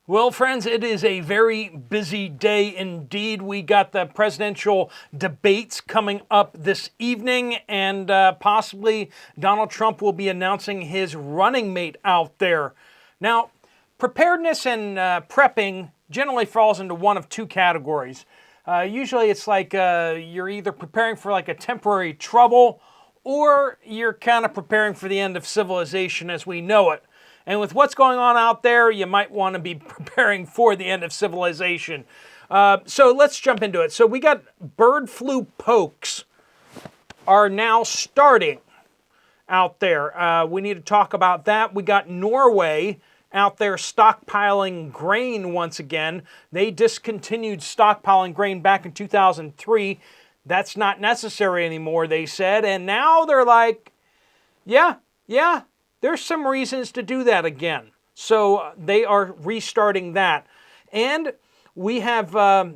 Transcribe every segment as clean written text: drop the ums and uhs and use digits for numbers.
Well, friends, it is a very busy day indeed. We got the presidential debates coming up this evening, and possibly Donald Trump will be announcing his running mate out there. Now, preparedness and prepping generally falls into one of two categories. Usually it's like you're either preparing for like a temporary trouble, or you're kind of preparing for the end of civilization as we know it. And with what's going on out there, you might want to be preparing for the end of civilization. So let's jump into it. So we got bird flu pokes are now starting out there. We need to talk about that. We got Norway out there stockpiling grain once again. They discontinued stockpiling grain back in 2003. That's not necessary anymore, they said. And now they're like, yeah, there's some reasons to do that again. So they are restarting that. And we have the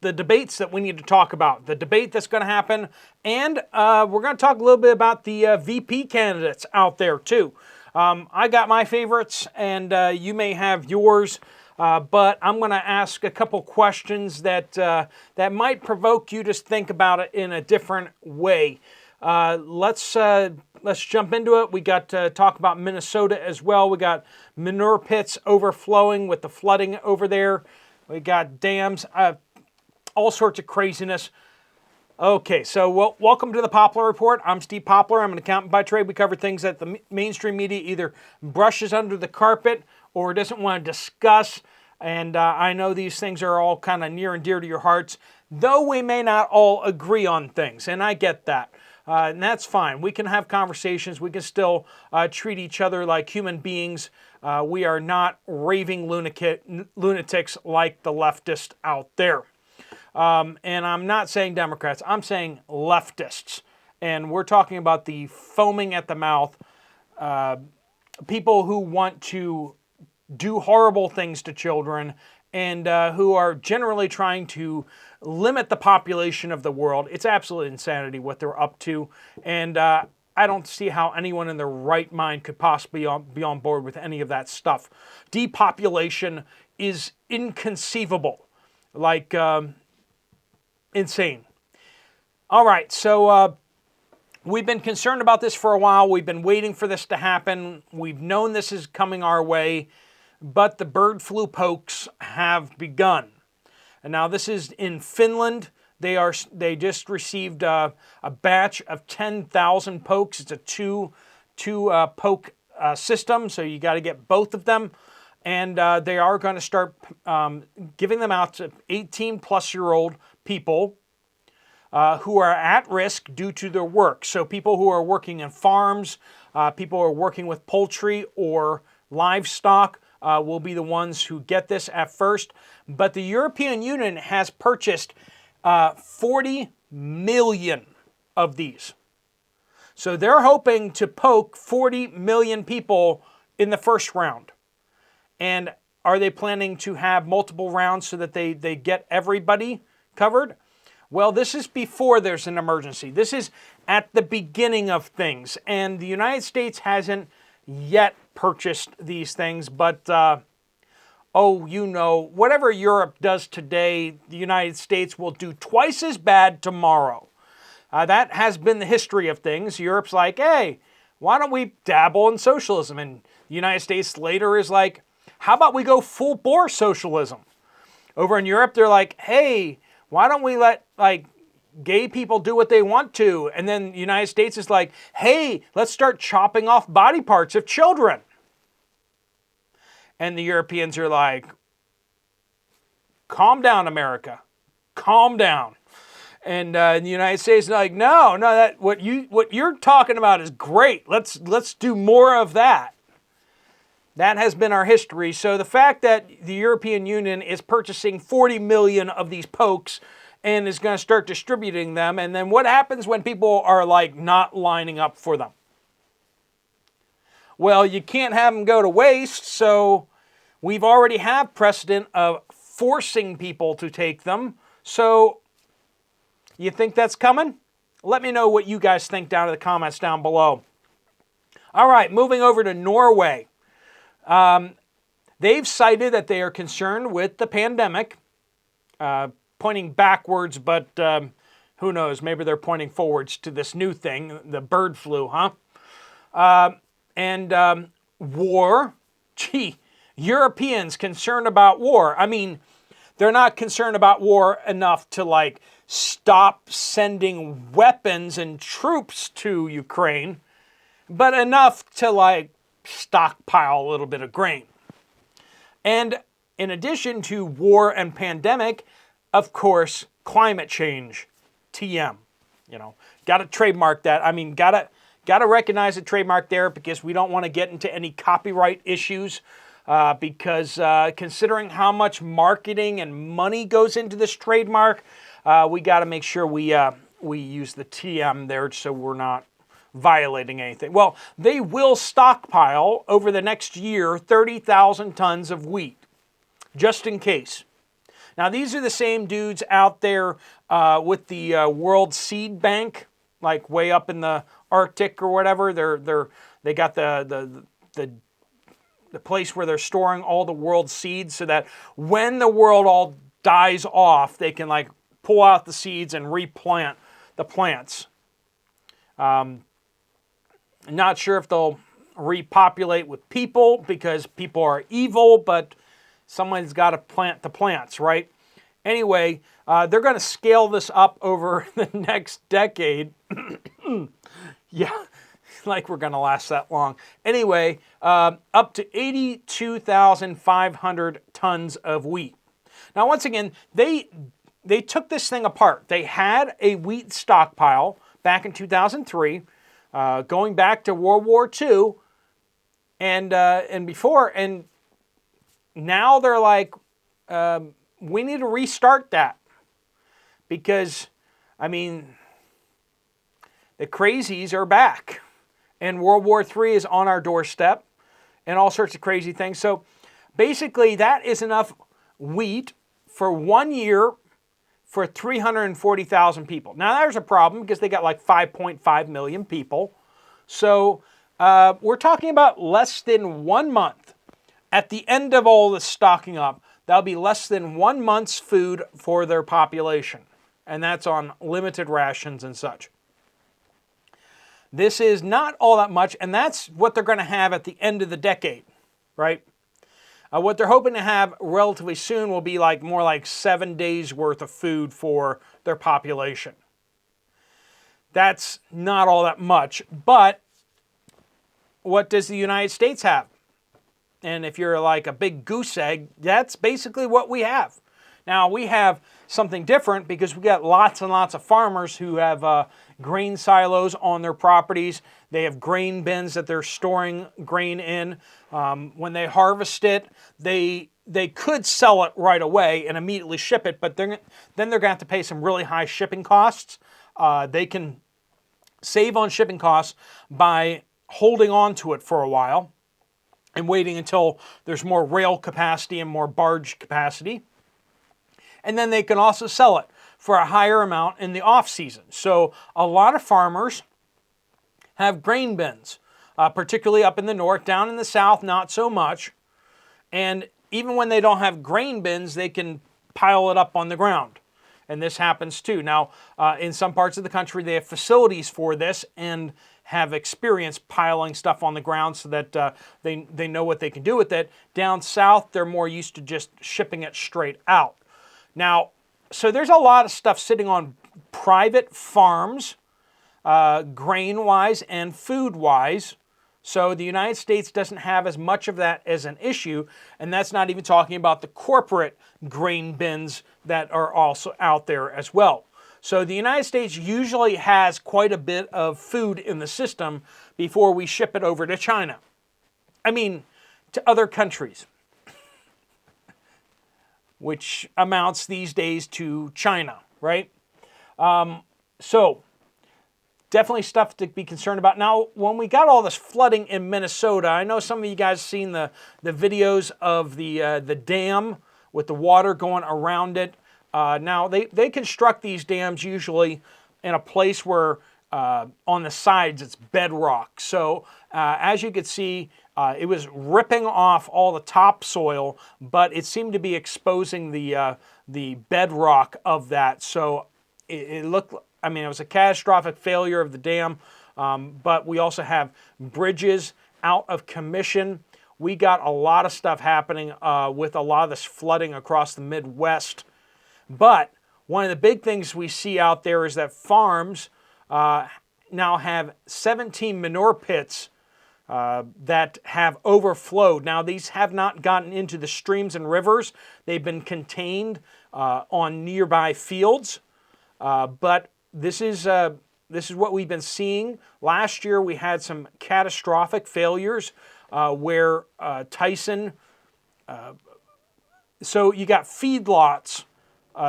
debates that we need to talk about. The debate that's going to happen. And we're going to talk a little bit about the VP candidates out there too. I got my favorites, and you may have yours. But I'm going to ask a couple questions that might provoke you to think about it in a different way. Let's jump into it. We got to talk about Minnesota as well. We got manure pits overflowing with the flooding over there. We got dams, all sorts of craziness. Okay, so welcome to the Poplar Report. I'm Steve Poplar. I'm an accountant by trade. We cover things that the mainstream media either brushes under the carpet or doesn't want to discuss. And I know these things are all kind of near and dear to your hearts, though we may not all agree on things, and I get that. And that's fine. We can have conversations. We can still treat each other like human beings. We are not raving lunatics like the leftists out there. And I'm not saying Democrats. I'm saying leftists. And we're talking about the foaming at the mouth, people who want to do horrible things to children and who are generally trying to limit the population of the world. It's absolute insanity what they're up to. And I don't see how anyone in their right mind could possibly be on board with any of that stuff. Depopulation is inconceivable. Like, insane. All right, so we've been concerned about this for a while. We've been waiting for this to happen. We've known this is coming our way, but the bird flu pokes have begun. And now this is in Finland. They just received a batch of 10,000 pokes. It's a two poke system, so you got to get both of them. And they are going to start giving them out to 18-plus-year-old people who are at risk due to their work. So people who are working in farms, people who are working with poultry or livestock will be the ones who get this at first. But the European Union has purchased 40 million of these. So they're hoping to poke 40 million people in the first round. And are they planning to have multiple rounds so that they get everybody covered? Well, this is before there's an emergency. This is at the beginning of things. And the United States hasn't yet purchased these things. But, whatever Europe does today, the United States will do twice as bad tomorrow. That has been the history of things. Europe's like, hey, why don't we dabble in socialism? And the United States later is like, how about we go full bore socialism? Over in Europe, they're like, hey, why don't we let gay people do what they want to? And then the United States is like, hey, let's start chopping off body parts of children. And the Europeans are like, calm down, America. Calm down. And the United States is like, no, that what you're talking about is great. Let's do more of that. That has been our history. So the fact that the European Union is purchasing 40 million of these pokes and is going to start distributing them, and then what happens when people are not lining up for them? Well, you can't have them go to waste, so we've already have precedent of forcing people to take them. So you think that's coming? Let me know what you guys think down in the comments down below. All right, moving over to Norway. They've cited that they are concerned with the pandemic, pointing backwards, but who knows? Maybe they're pointing forwards to this new thing, the bird flu, huh? And war. Gee, Europeans concerned about war. I mean, they're not concerned about war enough to like stop sending weapons and troops to Ukraine, but enough to like stockpile a little bit of grain. And in addition to war and pandemic, of course, climate change, TM. You know, got to trademark that. I mean, got to recognize the trademark there because we don't want to get into any copyright issues. Because considering how much marketing and money goes into this trademark, we got to make sure we use the TM there so we're not violating anything. Well, they will stockpile over the next year 30,000 tons of wheat, just in case. Now, these are the same dudes out there with the World Seed Bank, like way up in the Arctic or whatever. They got the place where they're storing all the world seeds so that when the world all dies off, they can like pull out the seeds and replant the plants. Not sure if they'll repopulate with people because people are evil, but someone's got to plant the plants, right? Anyway, they're going to scale this up over the next decade. Yeah. Like we're going to last that long. Anyway, up to 82,500 tons of wheat. Now, once again, they took this thing apart. They had a wheat stockpile back in 2003, going back to World War II and before, and now they're like, we need to restart that because, I mean, the crazies are back. And World War III is on our doorstep and all sorts of crazy things. So basically that is enough wheat for 1 year for 340,000 people. Now there's a problem because they got like 5.5 million people. So we're talking about less than 1 month. At the end of all this stocking up, that'll be less than 1 month's food for their population. And that's on limited rations and such. This is not all that much, and that's what they're going to have at the end of the decade, right? What they're hoping to have relatively soon will be like more like 7 days worth of food for their population. That's not all that much, but what does the United States have? And if you're like a big goose egg, that's basically what we have. Now, we have something different because we got lots and lots of farmers who have grain silos on their properties. They have grain bins that they're storing grain in. When they harvest it, they could sell it right away and immediately ship it, but then they're going to have to pay some really high shipping costs. They can save on shipping costs by holding on to it for a while and waiting until there's more rail capacity and more barge capacity. And then they can also sell it for a higher amount in the off season. So a lot of farmers have grain bins, particularly up in the north. Down in the south, not so much. And even when they don't have grain bins, they can pile it up on the ground. And this happens too. Now, in some parts of the country, they have facilities for this and have experience piling stuff on the ground so that they know what they can do with it. Down south, they're more used to just shipping it straight out. Now, so there's a lot of stuff sitting on private farms, grain-wise and food-wise. So the United States doesn't have as much of that as an issue, and that's not even talking about the corporate grain bins that are also out there as well. So the United States usually has quite a bit of food in the system before we ship it over to China. I mean, to other countries, which amounts these days to China, right? So definitely stuff to be concerned about. Now, when we got all this flooding in Minnesota, I know some of you guys seen the videos of the dam with the water going around it. Now, they construct these dams usually in a place where on the sides, it's bedrock. So as you can see, it was ripping off all the topsoil, but it seemed to be exposing the bedrock of that. So it looked, I mean, it was a catastrophic failure of the dam, but we also have bridges out of commission. We got a lot of stuff happening with a lot of this flooding across the Midwest. But one of the big things we see out there is that farms now have 17 manure pits that have overflowed. Now, these have not gotten into the streams and rivers. They've been contained on nearby fields. But this is what we've been seeing. Last year, we had some catastrophic failures where Tyson. So you got feedlots,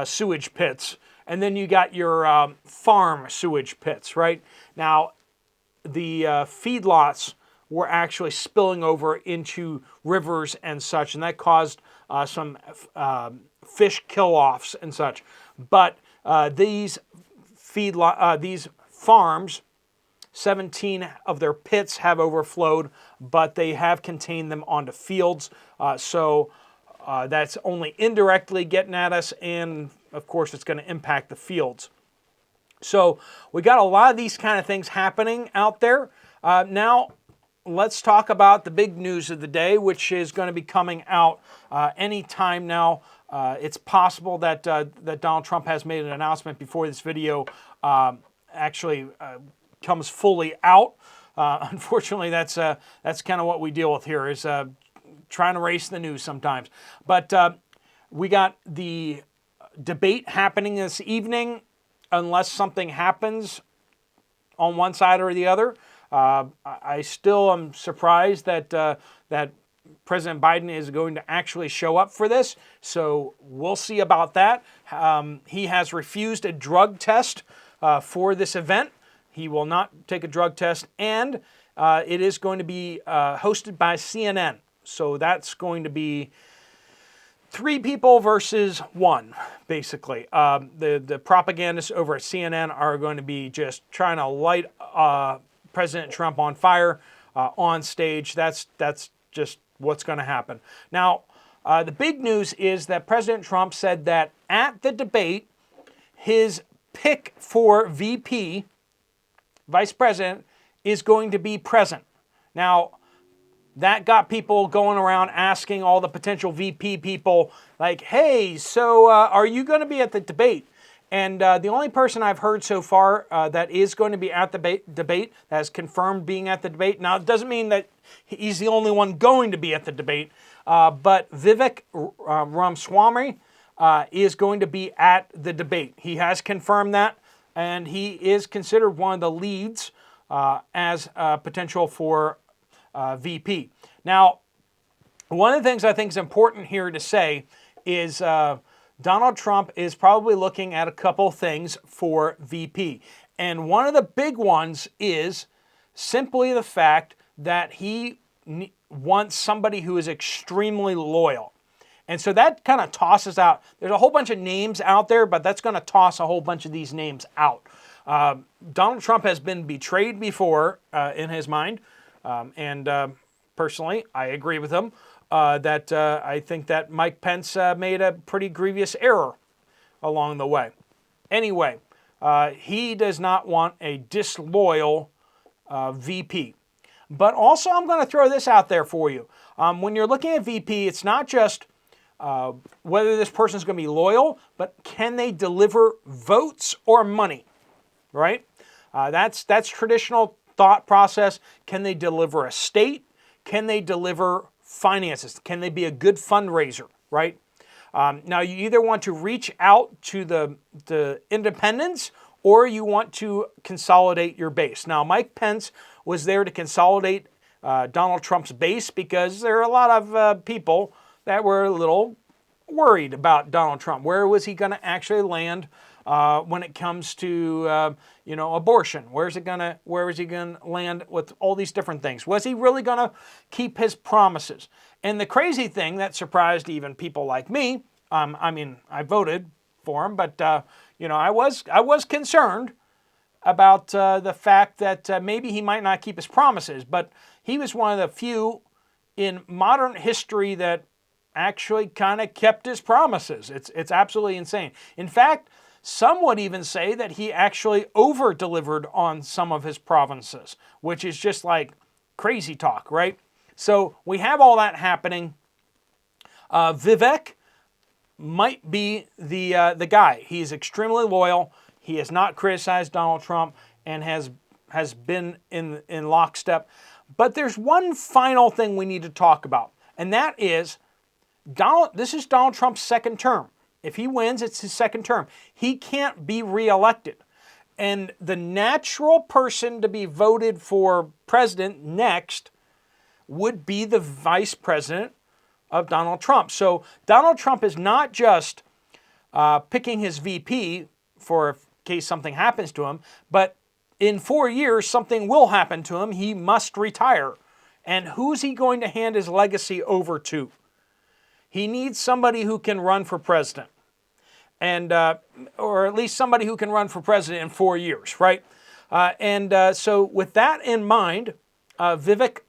sewage pits, and then you got your farm sewage pits, right? Now, the feedlots were actually spilling over into rivers and such, and that caused some fish kill-offs and such. But these farms, 17 of their pits have overflowed, but they have contained them onto fields. So that's only indirectly getting at us, and of course it's going to impact the fields. So we got a lot of these kind of things happening out there. Now let's talk about the big news of the day, which is going to be coming out any time now. It's possible that that Donald Trump has made an announcement before this video actually comes fully out. Unfortunately, that's kind of what we deal with here, is trying to race the news sometimes. But we got the debate happening this evening. Unless something happens on one side or the other, I still am surprised that that President Biden is going to actually show up for this. So we'll see about that. He has refused a drug test for this event. He will not take a drug test, and it is going to be hosted by CNN. So that's going to be 3 people versus 1, basically. The propagandists over at CNN are going to be just trying to light President Trump on fire on stage. That's just what's going to happen. Now, the big news is that President Trump said that at the debate, his pick for VP, Vice President, is going to be present. Now, that got people going around asking all the potential VP people, like, hey, so are you going to be at the debate? And the only person I've heard so far that is going to be at the debate, that has confirmed being at the debate. Now, it doesn't mean that he's the only one going to be at the debate, but Vivek Ramaswamy is going to be at the debate. He has confirmed that, and he is considered one of the leads as potential for VP. Now, one of the things I think is important here to say is Donald Trump is probably looking at a couple things for VP. And one of the big ones is simply the fact that he wants somebody who is extremely loyal. And so that kind of tosses out, there's a whole bunch of names out there, but that's going to toss a whole bunch of these names out. Donald Trump has been betrayed before in his mind. And personally, I agree with him that I think that Mike Pence made a pretty grievous error along the way. Anyway, he does not want a disloyal VP. But also, I'm going to throw this out there for you. When you're looking at VP, it's not just whether this person is going to be loyal, but can they deliver votes or money, right? That's traditional thought process. Can they deliver a state? Can they deliver finances? Can they be a good fundraiser, right? Now, you either want to reach out to the independents or you want to consolidate your base. Now, Mike Pence was there to consolidate Donald Trump's base because there are a lot of people that were a little worried about Donald Trump. Where was he going to actually land when it comes to abortion? Where is he going to land with all these different things? Was he really going to keep his promises? And the crazy thing that surprised even people like me, I voted for him, but I was concerned about the fact that maybe he might not keep his promises, but he was one of the few in modern history that actually kind of kept his promises. It's absolutely insane. In fact, some would even say that he actually over-delivered on some of his provinces, which is just like crazy talk, right? So we have all that happening. Vivek might be the guy. He's extremely loyal. He has not criticized Donald Trump and has been in lockstep. But there's one final thing we need to talk about, and that is this is Donald Trump's second term. If he wins, it's his second term. He can't be reelected. And the natural person to be voted for president next would be the vice president of Donald Trump. So Donald Trump is not just picking his VP for in case something happens to him, but in 4 years, something will happen to him. He must retire. And who's he going to hand his legacy over to? He needs somebody who can run for president. And or at least somebody who can run for president in 4 years, right? So with that in mind, Vivek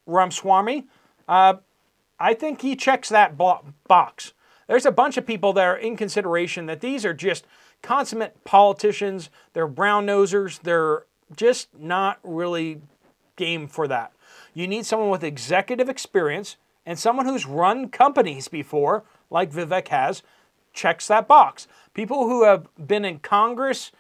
Ramaswamy, I think he checks that box. There's a bunch of people that are in consideration that these are just consummate politicians. They're brown-nosers. They're just not really game for that. You need someone with executive experience and someone who's run companies before, like Vivek has, checks that box. People who have been in Congress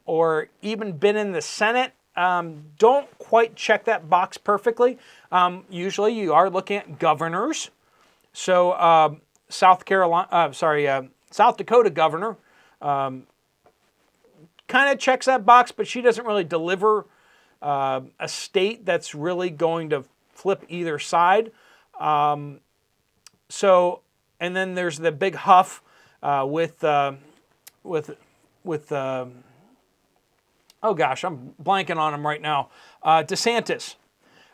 or even been in the Senate don't quite check that box perfectly. Usually you are looking at governors. So South Dakota governor kind of checks that box, but she doesn't really deliver a state that's really going to flip either side. And then there's the big huff with oh gosh, I'm blanking on him right now. DeSantis.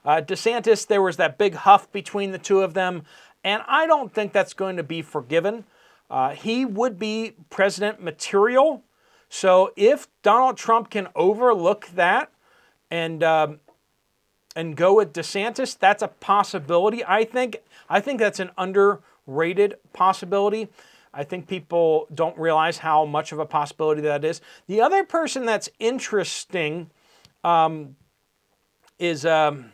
DeSantis, there was that big huff between the two of them, and I don't think that's going to be forgiven. He would be president material. So if Donald Trump can overlook that and go with DeSantis, that's a possibility. I think that's an underrated possibility. I think people don't realize how much of a possibility that is. The other person that's interesting is I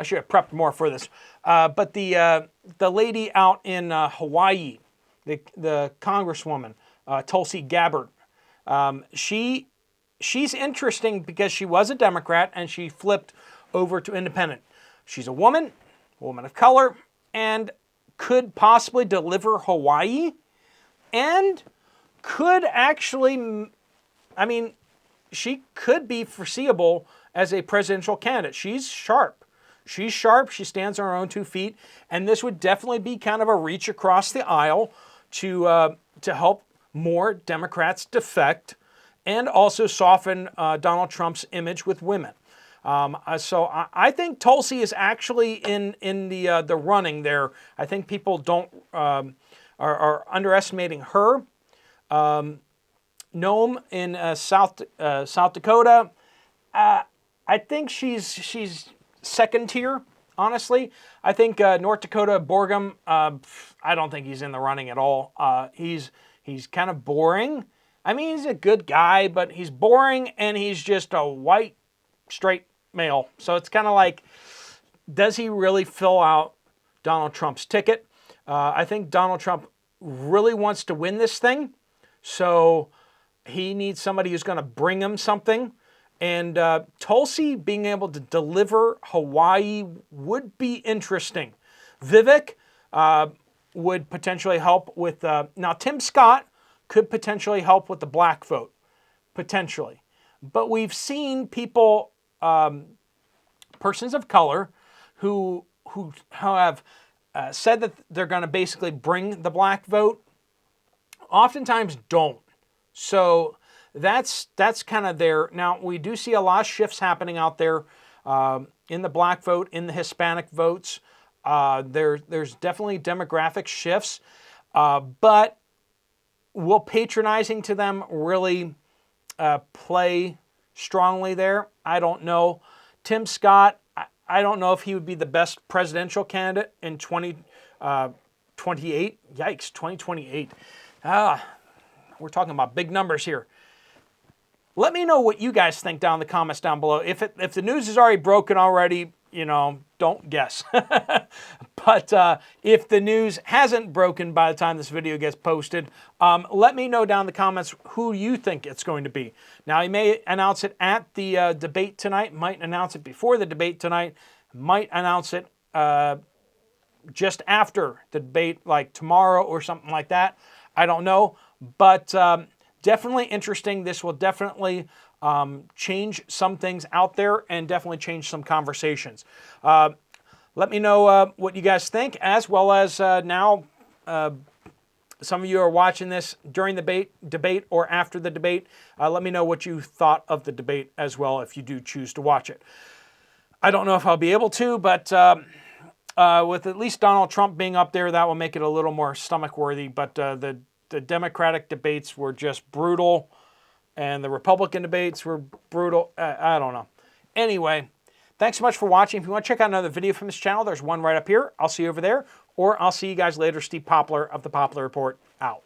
should have prepped more for this, but the lady out in Hawaii, the congresswoman, Tulsi Gabbard. She's interesting because she was a Democrat and she flipped over to independent. She's a woman of color, and could possibly deliver Hawaii, and could actually, she could be foreseeable as a presidential candidate. She's sharp. She stands on her own 2 feet, and this would definitely be kind of a reach across the aisle to help more Democrats defect and also soften Donald Trump's image with women. So I think Tulsi is actually in the running there. I think people are underestimating her. Noam in South Dakota. I think she's second tier. Honestly, I think North Dakota Borgum. I don't think he's in the running at all. He's kind of boring. He's a good guy, but he's boring, and he's just a white, straight male. So it's kind of like, does he really fill out Donald Trump's ticket? I think Donald Trump really wants to win this thing, so he needs somebody who's going to bring him something. And Tulsi being able to deliver Hawaii would be interesting. Vivek would potentially help with... now, Tim Scott could potentially help with the black vote, potentially. But we've seen people, persons of color, who have said that they're going to basically bring the black vote, oftentimes don't. So that's kind of there. Now, we do see a lot of shifts happening out there in the black vote, in the Hispanic votes. There's definitely demographic shifts, but will patronizing to them really play strongly there. I don't know. Tim Scott, I don't know if he would be the best presidential candidate in 2028. Yikes, 2028. We're talking about big numbers here. Let me know what you guys think down in the comments down below. If the news is already broken already, don't guess. But if the news hasn't broken by the time this video gets posted, let me know down in the comments who you think it's going to be. Now, he may announce it at the debate tonight, might announce it before the debate tonight, might announce it just after the debate, like tomorrow or something like that. I don't know, but definitely interesting. This will definitely change some things out there and definitely change some conversations. Let me know what you guys think, as well as now some of you are watching this during the debate or after the debate. Let me know what you thought of the debate as well if you do choose to watch it. I don't know if I'll be able to, but with at least Donald Trump being up there, that will make it a little more stomach-worthy. But the Democratic debates were just brutal, and the Republican debates were brutal. I don't know. Anyway, thanks so much for watching. If you want to check out another video from this channel, there's one right up here. I'll see you over there, or I'll see you guys later. Steve Poplar of the Poplar Report, out.